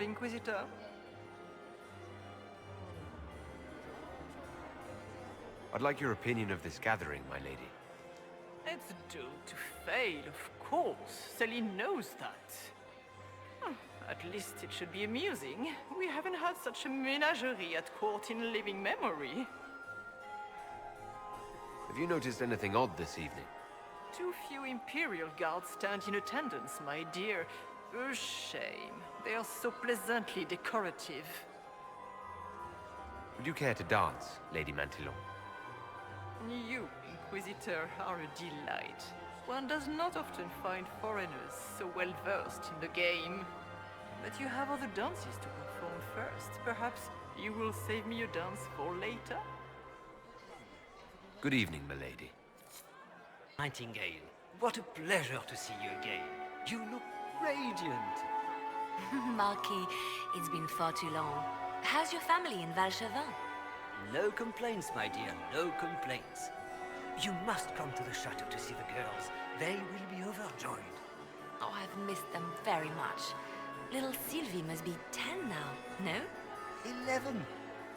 Lord Inquisitor. I'd like your opinion of this gathering, my lady. It's doomed to fail, of course. Celine knows that. At least it should be amusing. We haven't had such a menagerie at court in living memory. Have you noticed anything odd this evening? Too few Imperial guards stand in attendance, my dear. A shame. They are so pleasantly decorative. Would you care to dance, Lady Mantillon? You, Inquisitor, are a delight. One does not often find foreigners so well versed in the game. But you have other dances to perform first. Perhaps you will save me a dance for later? Good evening, milady. Nightingale, what a pleasure to see you again. You look radiant. Marquis, it's been far too long. How's your family in Valchevin? No complaints, my dear, no complaints. You must come to the chateau to see the girls. They will be overjoyed. Oh, I've missed them very much. Little Sylvie must be 10 now, no? 11,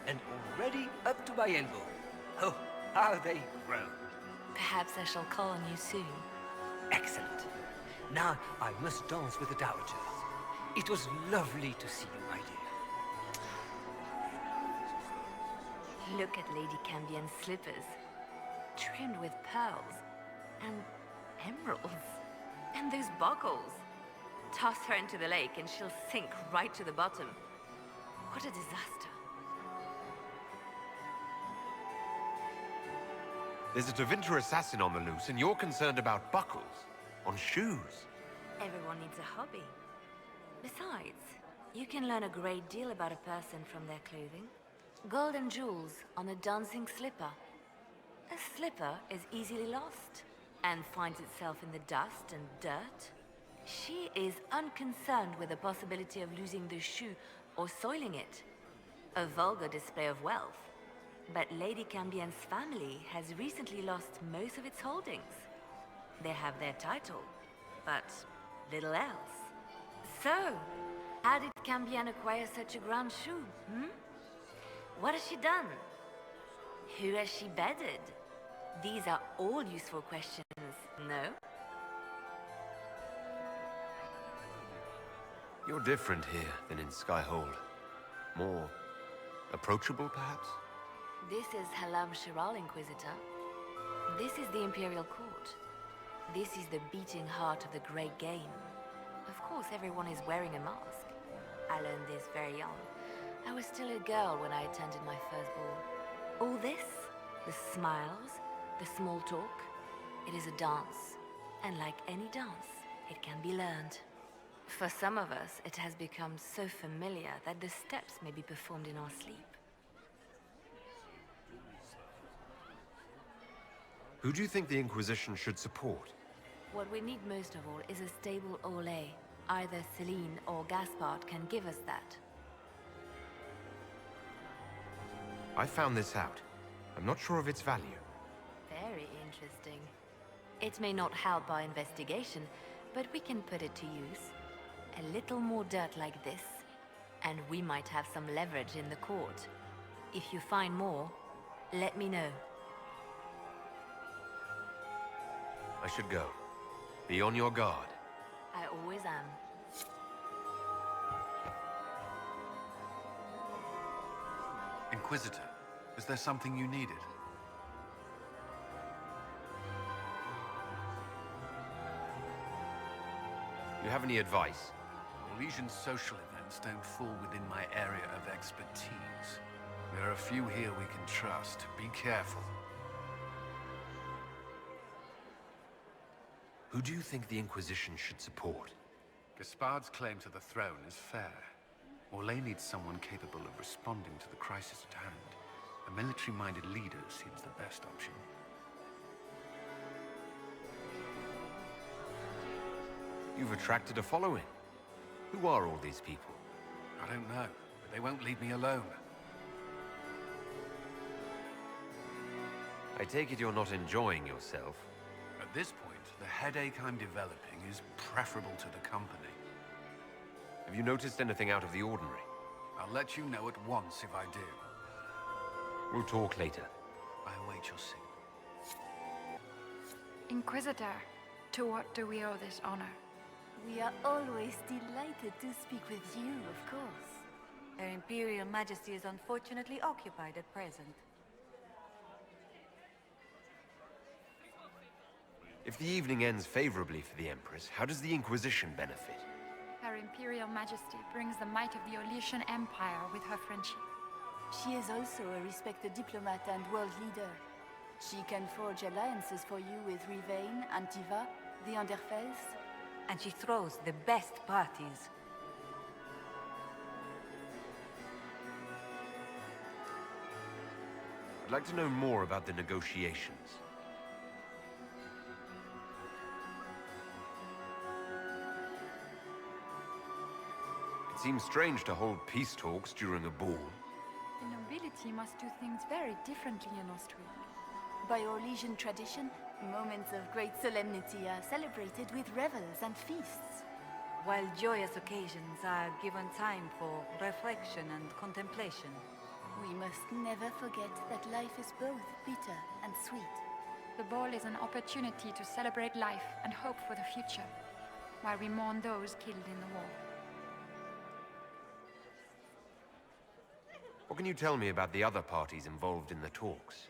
and already up to my elbow. Oh, how they grow. Perhaps I shall call on you soon. Excellent. Now I must dance with the dowagers. It was lovely to see you, my dear. Look at Lady Cambien's slippers, trimmed with pearls and emeralds. And those buckles. Toss her into the lake and she'll sink right to the bottom. What a disaster. There's a Tevinter assassin on the loose, and you're concerned about buckles on shoes. Everyone needs a hobby. Besides, you can learn a great deal about a person from their clothing. Gold and jewels on a dancing slipper. A slipper is easily lost and finds itself in the dust and dirt. She is unconcerned with the possibility of losing the shoe or soiling it. A vulgar display of wealth. But Lady Cambien's family has recently lost most of its holdings. They have their title, but little else. So, how did Cambien acquire such a grand shoe, What has she done? Who has she bedded? These are all useful questions, no? You're different here than in Skyhold. More approachable, perhaps? This is Halam Shiral, Inquisitor. This is the Imperial Court. This is the beating heart of the Great Game. Of course, everyone is wearing a mask. I learned this very young. I was still a girl when I attended my first ball. All this, the smiles, the small talk, it is a dance. And like any dance, it can be learned. For some of us, it has become so familiar that the steps may be performed in our sleep. Who do you think the Inquisition should support? What we need most of all is a stable Olay. Either Celine or Gaspard can give us that. I found this out. I'm not sure of its value. Very interesting. It may not help our investigation, but we can put it to use. A little more dirt like this, and we might have some leverage in the court. If you find more, let me know. I should go. Be on your guard. I always am. Inquisitor, is there something you needed? You have any advice? Orlesian social events don't fall within my area of expertise. There are a few here we can trust. Be careful. Who do you think the Inquisition should support? Gaspard's claim to the throne is fair. Orlais needs someone capable of responding to the crisis at hand. A military-minded leader seems the best option. You've attracted a following. Who are all these people? I don't know, but they won't leave me alone. I take it you're not enjoying yourself. At this point, the headache I'm developing is preferable to the company. Have you noticed anything out of the ordinary? I'll let you know at once if I do. We'll talk later. I await your signal. Inquisitor, to what do we owe this honor? We are always delighted to speak with you, of course. Her Imperial Majesty is unfortunately occupied at present. If the evening ends favorably for the Empress, how does the Inquisition benefit? Her Imperial Majesty brings the might of the Orlesian Empire with her friendship. She is also a respected diplomat and world leader. She can forge alliances for you with Rivain, Antiva, the Underfells. And she throws the best parties. I'd like to know more about the negotiations. It seems strange to hold peace talks during a ball. The nobility must do things very differently in Austria. By Orlesian tradition, moments of great solemnity are celebrated with revels and feasts. While joyous occasions are given time for reflection and contemplation. We must never forget that life is both bitter and sweet. The ball is an opportunity to celebrate life and hope for the future, while we mourn those killed in the war. What can you tell me about the other parties involved in the talks?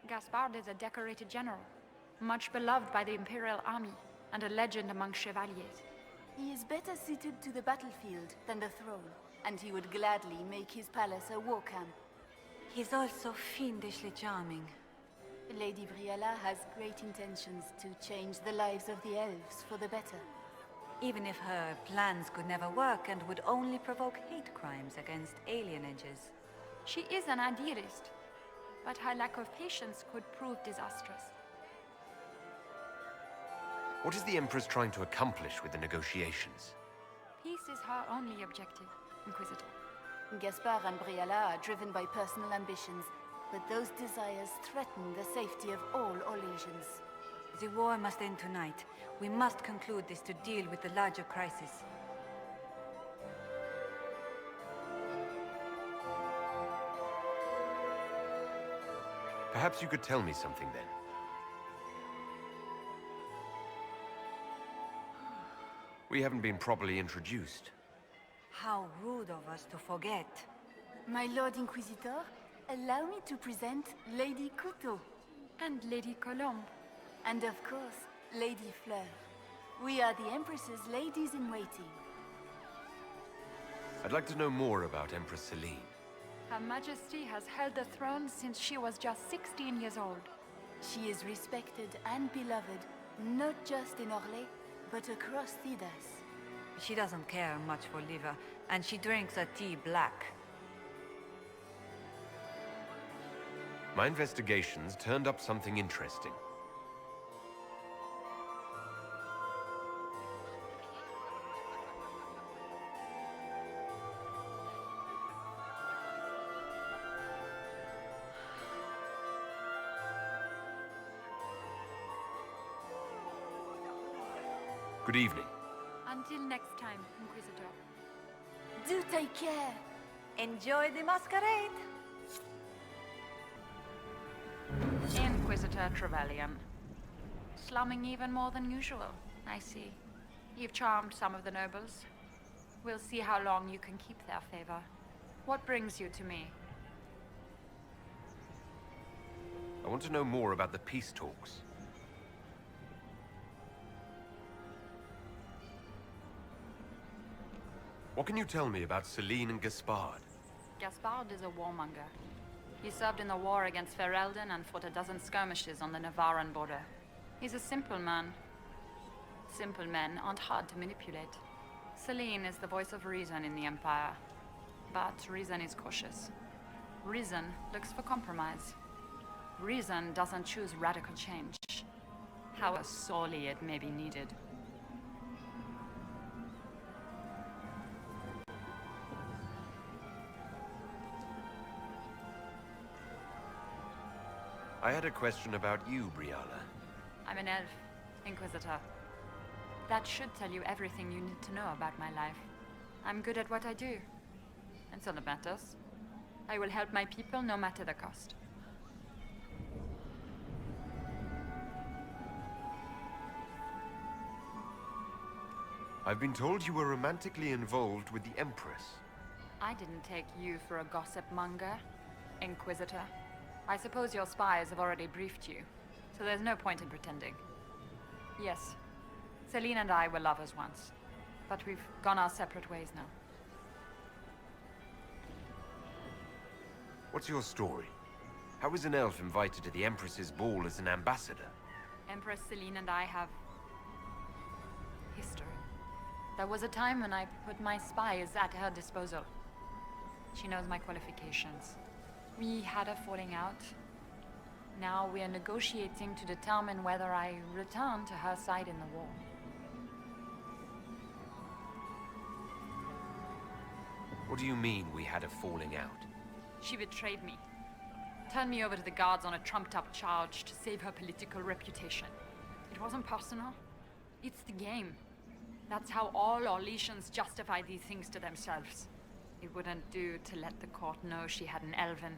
Gaspard is a decorated general, much beloved by the Imperial Army, and a legend among chevaliers. He is better suited to the battlefield than the throne, and he would gladly make his palace a war camp. He's also fiendishly charming. Lady Briala has great intentions to change the lives of the elves for the better. Even if her plans could never work and would only provoke hate crimes against alienages. She is an idealist, but her lack of patience could prove disastrous. What is the Empress trying to accomplish with the negotiations? Peace is her only objective, Inquisitor. Gaspard and Briala are driven by personal ambitions, but those desires threaten the safety of all Orlesians. The war must end tonight. We must conclude this to deal with the larger crisis. Perhaps you could tell me something then. We haven't been properly introduced. How rude of us to forget. My Lord Inquisitor, allow me to present Lady Couteau. And Lady Colombe. And of course, Lady Fleur. We are the Empress's ladies-in-waiting. I'd like to know more about Empress Celine. Her Majesty has held the throne since she was just 16 years old. She is respected and beloved, not just in Orlais, but across Thedas. She doesn't care much for liver, and she drinks her tea black. My investigations turned up something interesting. Good evening. Until next time, Inquisitor. Do take care! Enjoy the masquerade! Inquisitor Trevelyan. Slumming even more than usual, I see. You've charmed some of the nobles. We'll see how long you can keep their favor. What brings you to me? I want to know more about the peace talks. What can you tell me about Celine and Gaspard? Gaspard is a warmonger. He served in the war against Ferelden and fought a dozen skirmishes on the Navarran border. He's a simple man. Simple men aren't hard to manipulate. Celine is the voice of reason in the Empire. But reason is cautious. Reason looks for compromise. Reason doesn't choose radical change, however sorely it may be needed. I had a question about you, Briala. I'm an elf, Inquisitor. That should tell you everything you need to know about my life. I'm good at what I do. That's all that matters. I will help my people no matter the cost. I've been told you were romantically involved with the Empress. I didn't take you for a gossip monger, Inquisitor. I suppose your spies have already briefed you, so there's no point in pretending. Yes, Celine and I were lovers once, but we've gone our separate ways now. What's your story? How is an elf invited to the Empress's ball as an ambassador? Empress Celine and I have history. There was a time when I put my spies at her disposal. She knows my qualifications. We had a falling out. Now we are negotiating to determine whether I return to her side in the war. What do you mean we had a falling out? She betrayed me. Turned me over to the guards on a trumped-up charge to save her political reputation. It wasn't personal. It's the game. That's how all Orlesians justify these things to themselves. It wouldn't do to let the court know she had an elven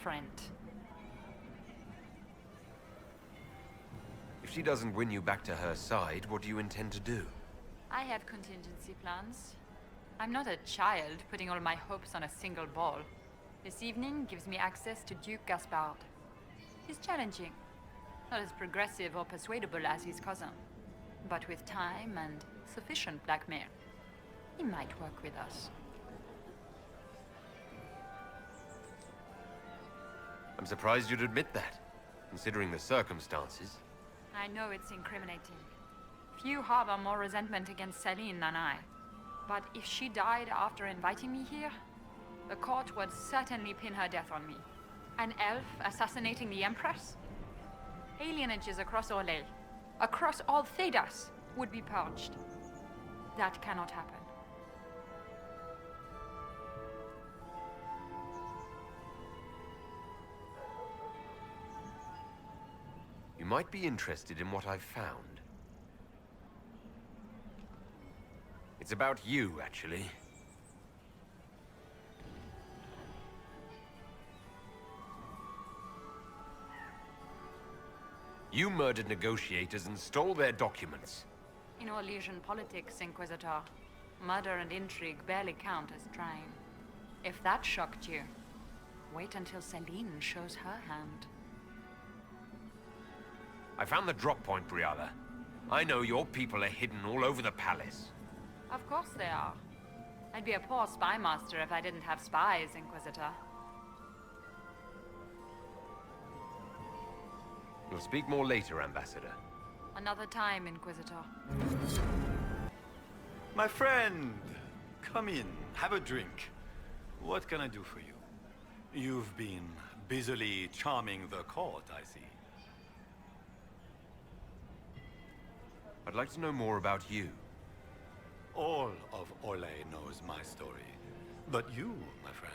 friend. If she doesn't win you back to her side, what do you intend to do? I have contingency plans. I'm not a child putting all my hopes on a single ball. This evening gives me access to Duke Gaspard. He's challenging. Not as progressive or persuadable as his cousin. But with time and sufficient blackmail, he might work with us. I'm surprised you'd admit that, considering the circumstances. I know it's incriminating. Few harbor more resentment against Celine than I. But if she died after inviting me here, the court would certainly pin her death on me. An elf assassinating the Empress? Alienages across Orlais, across all Thedas, would be purged. That cannot happen. You might be interested in what I've found. It's about you, actually. You murdered negotiators and stole their documents. In Orlesian politics, Inquisitor, murder and intrigue barely count as crime. If that shocked you, wait until Celine shows her hand. I found the drop point, Briala. I know your people are hidden all over the palace. Of course they are. I'd be a poor spy master if I didn't have spies, Inquisitor. We'll speak more later, Ambassador. Another time, Inquisitor. My friend, come in, have a drink. What can I do for you? You've been busily charming the court, I see. I'd like to know more about you. All of Orlais knows my story. But you, my friend,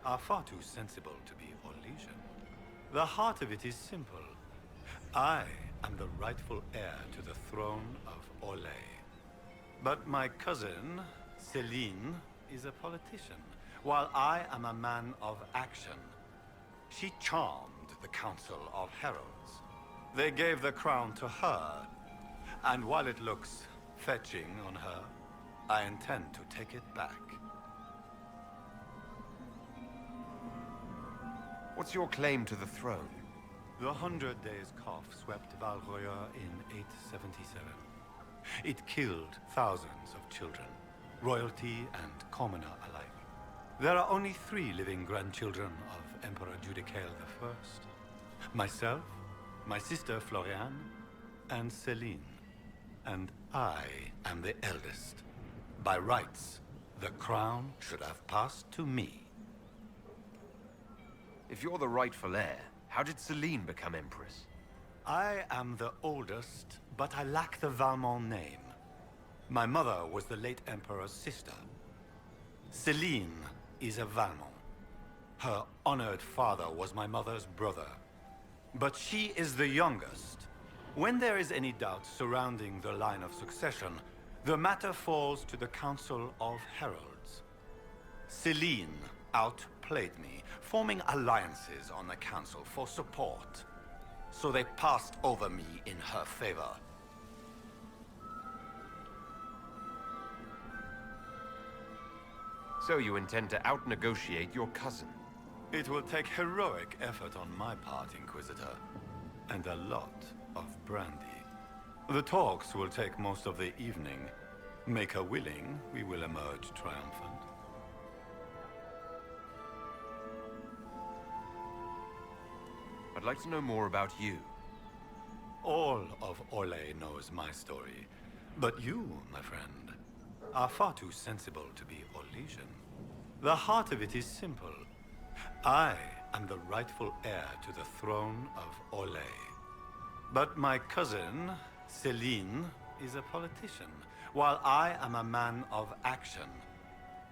are far too sensible to be Orlesian. The heart of it is simple. I am the rightful heir to the throne of Orlais. But my cousin, Celine, is a politician, while I am a man of action. She charmed the Council of Heralds. They gave the crown to her, and while it looks fetching on her, I intend to take it back. What's your claim to the throne? The 100 Days Cough swept Valroya in 877. It killed thousands of children, royalty and commoner alike. There are only 3 living grandchildren of Emperor Judicael I. Myself, my sister Floriane, and Celine. And I am the eldest. By rights, the crown should have passed to me. If you're the rightful heir, how did Celine become Empress? I am the oldest, but I lack the Valmont name. My mother was the late Emperor's sister. Celine is a Valmont. Her honored father was my mother's brother. But she is the youngest. When there is any doubt surrounding the line of succession, The matter falls to the Council of Heralds. Celine outplayed me, forming alliances on the Council for support. So they passed over me in her favor. So you intend to out-negotiate your cousin? It will take heroic effort on my part, Inquisitor. And a lot of brandy. The talks will take most of the evening. Make her willing, we will emerge triumphant. I'd like to know more about you. All of Orlais knows my story. But you, my friend, are far too sensible to be Orlesian. The heart of it is simple. I am the rightful heir to the throne of Orlais. But my cousin, Celine, is a politician, while I am a man of action.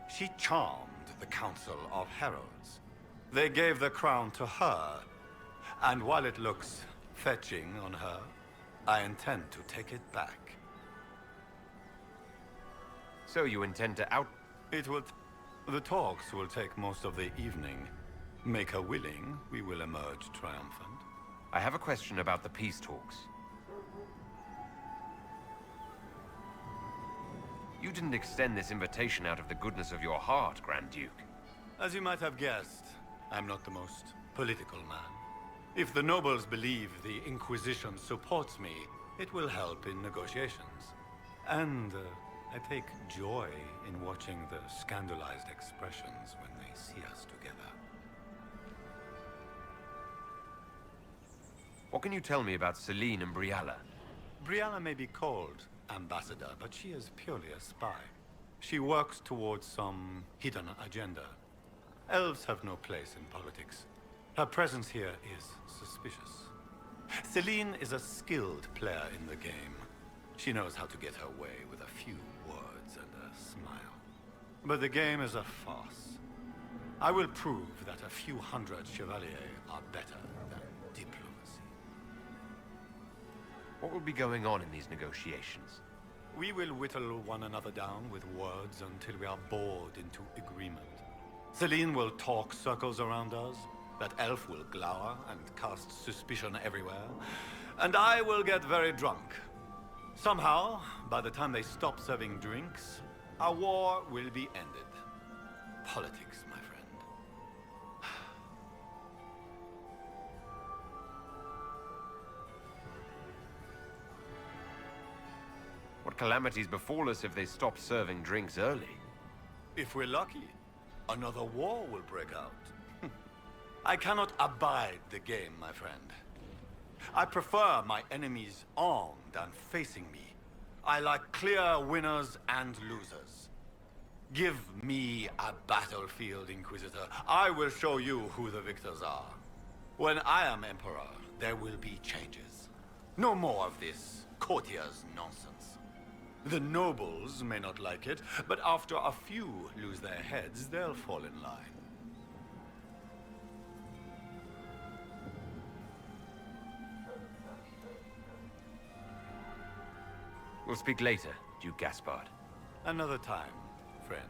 She charmed the Council of Heralds. They gave the crown to her, and while it looks fetching on her, I intend to take it back. So you intend to out... The talks will take most of the evening. Make her willing, we will emerge triumphant. I have a question about the peace talks. You didn't extend this invitation out of the goodness of your heart, Grand Duke. As you might have guessed, I'm not the most political man. If the nobles believe the Inquisition supports me, it will help in negotiations. And I take joy in watching the scandalized expressions when they see us together. What can you tell me about Celine and Brialla? Brianna may be called ambassador, but she is purely a spy. She works towards some hidden agenda. Elves have no place in politics. Her presence here is suspicious. Celine is a skilled player in the game. She knows how to get her way with a few words and a smile. But the game is a farce. I will prove that a few hundred chevaliers are better than diplomacy. What will be going on in these negotiations? We will whittle one another down with words until we are bored into agreement. Celine will talk circles around us, that elf will glower and cast suspicion everywhere, and I will get very drunk. Somehow, by the time they stop serving drinks, our war will be ended. Politics, my friend. What calamities befall us if they stop serving drinks early? If we're lucky, another war will break out. I cannot abide the game, my friend. I prefer my enemies armed and facing me. I like clear winners and losers. Give me a battlefield, Inquisitor. I will show you who the victors are. When I am Emperor, there will be changes. No more of this courtier's nonsense. The nobles may not like it, but after a few lose their heads, they'll fall in line. We'll speak later, Duke Gaspard. Another time, friend.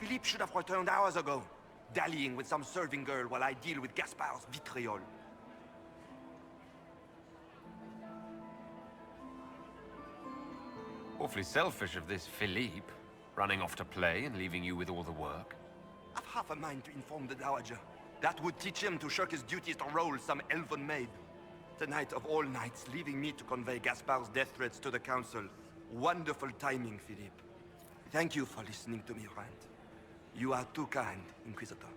Philippe should have returned hours ago, dallying with some serving girl while I deal with Gaspard's vitriol. Awfully selfish of this Philippe, running off to play and leaving you with all the work. I've half a mind to inform the Dowager. That would teach him to shirk his duties to roll some elven maid. Tonight of all nights, leaving me to convey Gaspard's death threats to the Council. Wonderful timing, Philippe. Thank you for listening to me rant. You are too kind, Inquisitor.